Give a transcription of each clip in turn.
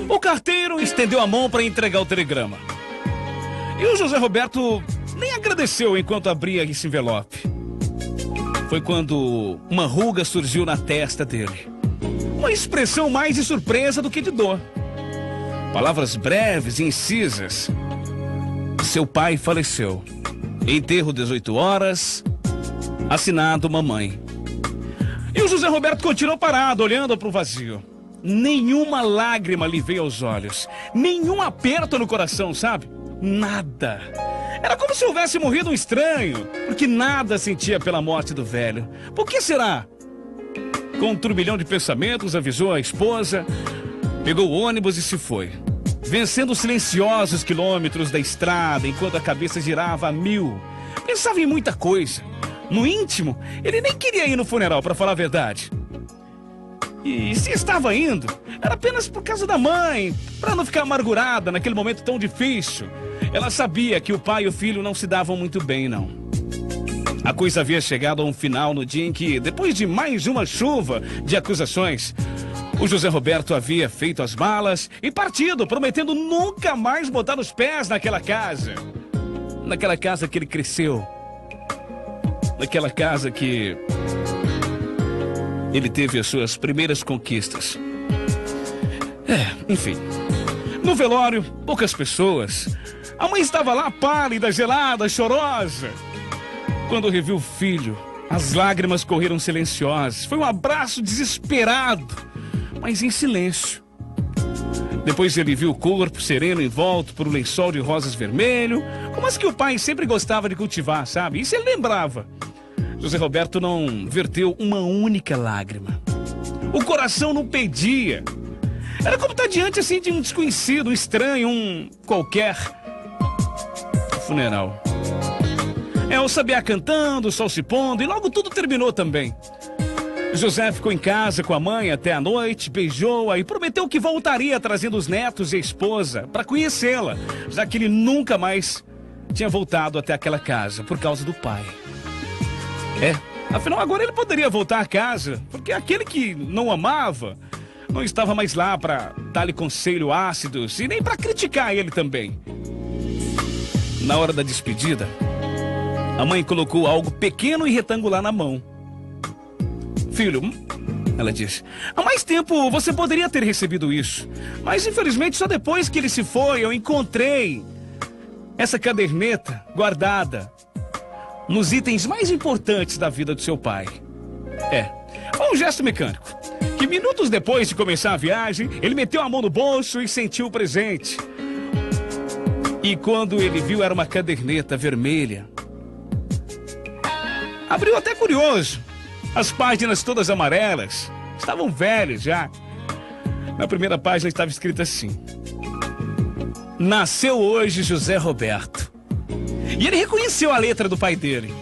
O carteiro estendeu a mão para entregar o telegrama. E o José Roberto nem agradeceu enquanto abria esse envelope. Foi quando uma ruga surgiu na testa dele. Uma expressão mais de surpresa do que de dor. Palavras breves e incisas. Seu pai faleceu. Enterro 18 horas. Assinado mamãe. E o José Roberto continuou parado, olhando para o vazio. Nenhuma lágrima lhe veio aos olhos. Nenhum aperto no coração, sabe? Nada. Era como se houvesse morrido um estranho, porque nada sentia pela morte do velho. Por que será? Com um turbilhão de pensamentos, avisou a esposa, pegou o ônibus e se foi. Vencendo os silenciosos quilômetros da estrada, enquanto a cabeça girava a mil. Pensava em muita coisa. No íntimo, ele nem queria ir no funeral, para falar a verdade. E se estava indo, era apenas por causa da mãe, para não ficar amargurada naquele momento tão difícil. Ela sabia que o pai e o filho não se davam muito bem, não. A coisa havia chegado a um final no dia em que, depois de mais uma chuva de acusações, o José Roberto havia feito as malas e partido, prometendo nunca mais botar os pés naquela casa. Naquela casa que ele cresceu. Naquela casa que ele teve as suas primeiras conquistas. Enfim. No velório, poucas pessoas. A mãe estava lá pálida, gelada, chorosa. Quando reviu o filho, as lágrimas correram silenciosas. Foi um abraço desesperado, mas em silêncio. Depois ele viu o corpo sereno envolto por um lençol de rosas vermelho, como as que o pai sempre gostava de cultivar, sabe? Isso ele lembrava. José Roberto não verteu uma única lágrima. O coração não pedia. Era como estar diante assim de um desconhecido, um estranho, um qualquer. Funeral. O sabiá cantando, o sol se pondo e logo tudo terminou também. José ficou em casa com a mãe até a noite, beijou-a e prometeu que voltaria trazendo os netos e a esposa para conhecê-la, já que ele nunca mais tinha voltado até aquela casa por causa do pai. Afinal agora ele poderia voltar a casa, porque aquele que não amava não estava mais lá para dar-lhe conselho ácidos e nem para criticar ele também. Na hora da despedida, a mãe colocou algo pequeno e retangular na mão. Filho, ela disse, há mais tempo você poderia ter recebido isso, mas infelizmente só depois que ele se foi eu encontrei essa caderneta guardada nos itens mais importantes da vida do seu pai. Foi um gesto mecânico, que minutos depois de começar a viagem, ele meteu a mão no bolso e sentiu o presente. E quando ele viu, era uma caderneta vermelha. Abriu até curioso. As páginas todas amarelas, estavam velhas já. Na primeira página estava escrito assim: nasceu hoje José Roberto. E ele reconheceu a letra do pai dele.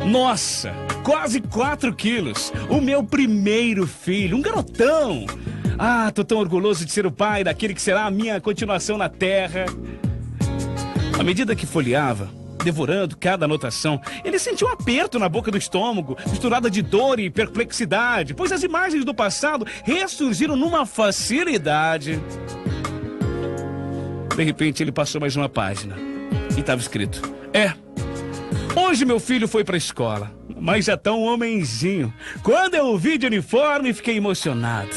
Nossa, quase 4 quilos. O meu primeiro filho, um garotão. Ah, tô tão orgulhoso de ser o pai daquele que será a minha continuação na terra. À medida que folheava, devorando cada anotação, ele sentiu um aperto na boca do estômago, misturada de dor e perplexidade, pois as imagens do passado ressurgiram numa facilidade. De repente, ele passou mais uma página e estava escrito: hoje meu filho foi para a escola, mas já tá um homenzinho. Quando eu o vi de uniforme, fiquei emocionado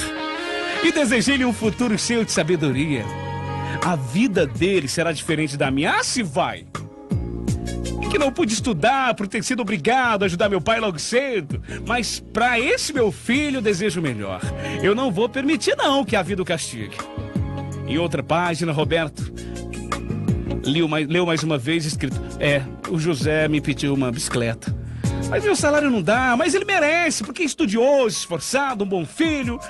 e desejei-lhe um futuro cheio de sabedoria. A vida dele será diferente da minha. Se vai! Que não pude estudar por ter sido obrigado a ajudar meu pai logo cedo, mas para esse meu filho desejo melhor. Eu não vou permitir não que a vida o castigue. Em outra página, Roberto leu mais uma vez escrito: o José me pediu uma bicicleta, mas meu salário não dá, mas ele merece, porque é estudioso, esforçado, um bom filho.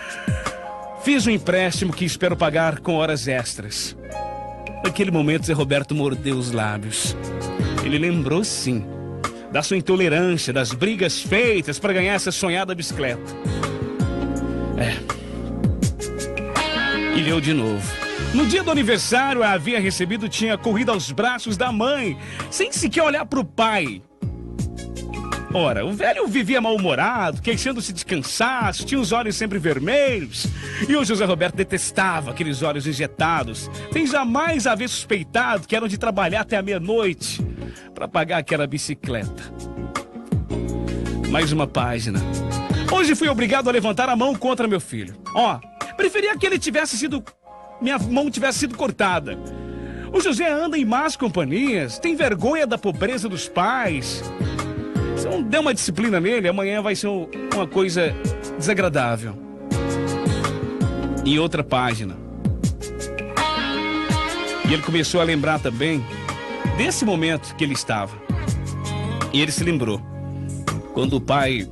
Fiz um empréstimo que espero pagar com horas extras. Naquele momento, Zé Roberto mordeu os lábios. Ele lembrou, sim, da sua intolerância, das brigas feitas para ganhar essa sonhada bicicleta. E leu de novo. No dia do aniversário, a havia recebido, tinha corrido aos braços da mãe, sem sequer olhar para o pai. Ora, o velho vivia mal-humorado, queixando-se de cansaço, tinha os olhos sempre vermelhos. E o José Roberto detestava aqueles olhos injetados, sem jamais haver suspeitado que eram de trabalhar até a meia-noite para pagar aquela bicicleta. Mais uma página. Hoje fui obrigado a levantar a mão contra meu filho. Preferia que ele minha mão tivesse sido cortada. O José anda em más companhias, tem vergonha da pobreza dos pais. Se não der uma disciplina nele, amanhã vai ser uma coisa desagradável. Em outra página. E ele começou a lembrar também desse momento que ele estava. E ele se lembrou. Quando o pai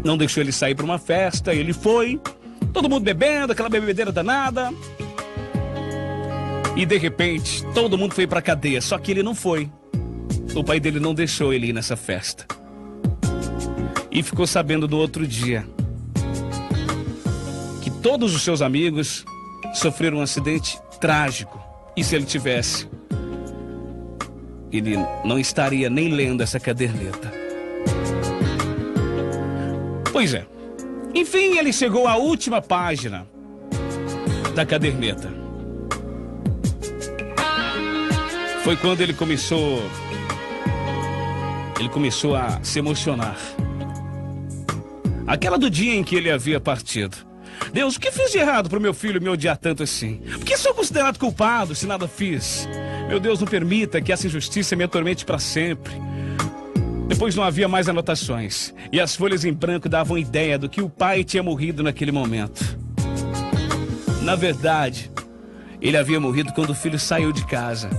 não deixou ele sair para uma festa, ele foi, todo mundo bebendo, aquela bebedeira danada. E de repente, todo mundo foi para a cadeia, só que ele não foi. O pai dele não deixou ele ir nessa festa. E ficou sabendo no outro dia que todos os seus amigos sofreram um acidente trágico. E se ele tivesse, ele não estaria nem lendo essa caderneta. Pois é. Enfim, ele chegou à última página da caderneta. Foi quando ele começou a se emocionar. Aquela do dia em que ele havia partido. Deus, o que fiz de errado para o meu filho me odiar tanto assim? Por que sou considerado culpado se nada fiz? Meu Deus, não permita que essa injustiça me atormente para sempre. Depois não havia mais anotações. E as folhas em branco davam ideia do que o pai tinha morrido naquele momento. Na verdade, ele havia morrido quando o filho saiu de casa.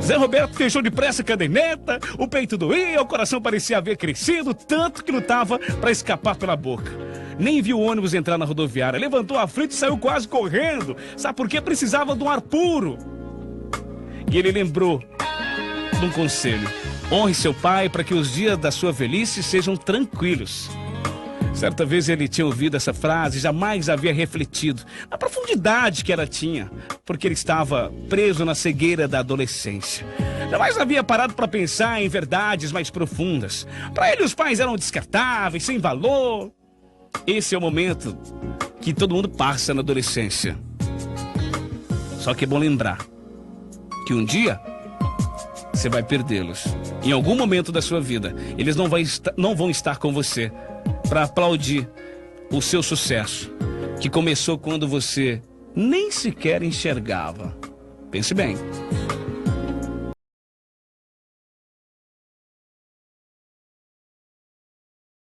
Zé Roberto fechou depressa a caderneta, o peito doía, o coração parecia haver crescido, tanto que lutava para escapar pela boca. Nem viu o ônibus entrar na rodoviária, levantou a frente e saiu quase correndo. Sabe por quê? Precisava de um ar puro. E ele lembrou de um conselho. Honre seu pai para que os dias da sua velhice sejam tranquilos. Certa vez ele tinha ouvido essa frase e jamais havia refletido na profundidade que ela tinha, porque ele estava preso na cegueira da adolescência. Jamais havia parado para pensar em verdades mais profundas. Para ele os pais eram descartáveis, sem valor. Esse é o momento que todo mundo passa na adolescência. Só que é bom lembrar que um dia você vai perdê-los. Em algum momento da sua vida, eles não vão estar com você para aplaudir o seu sucesso, que começou quando você nem sequer enxergava. Pense bem.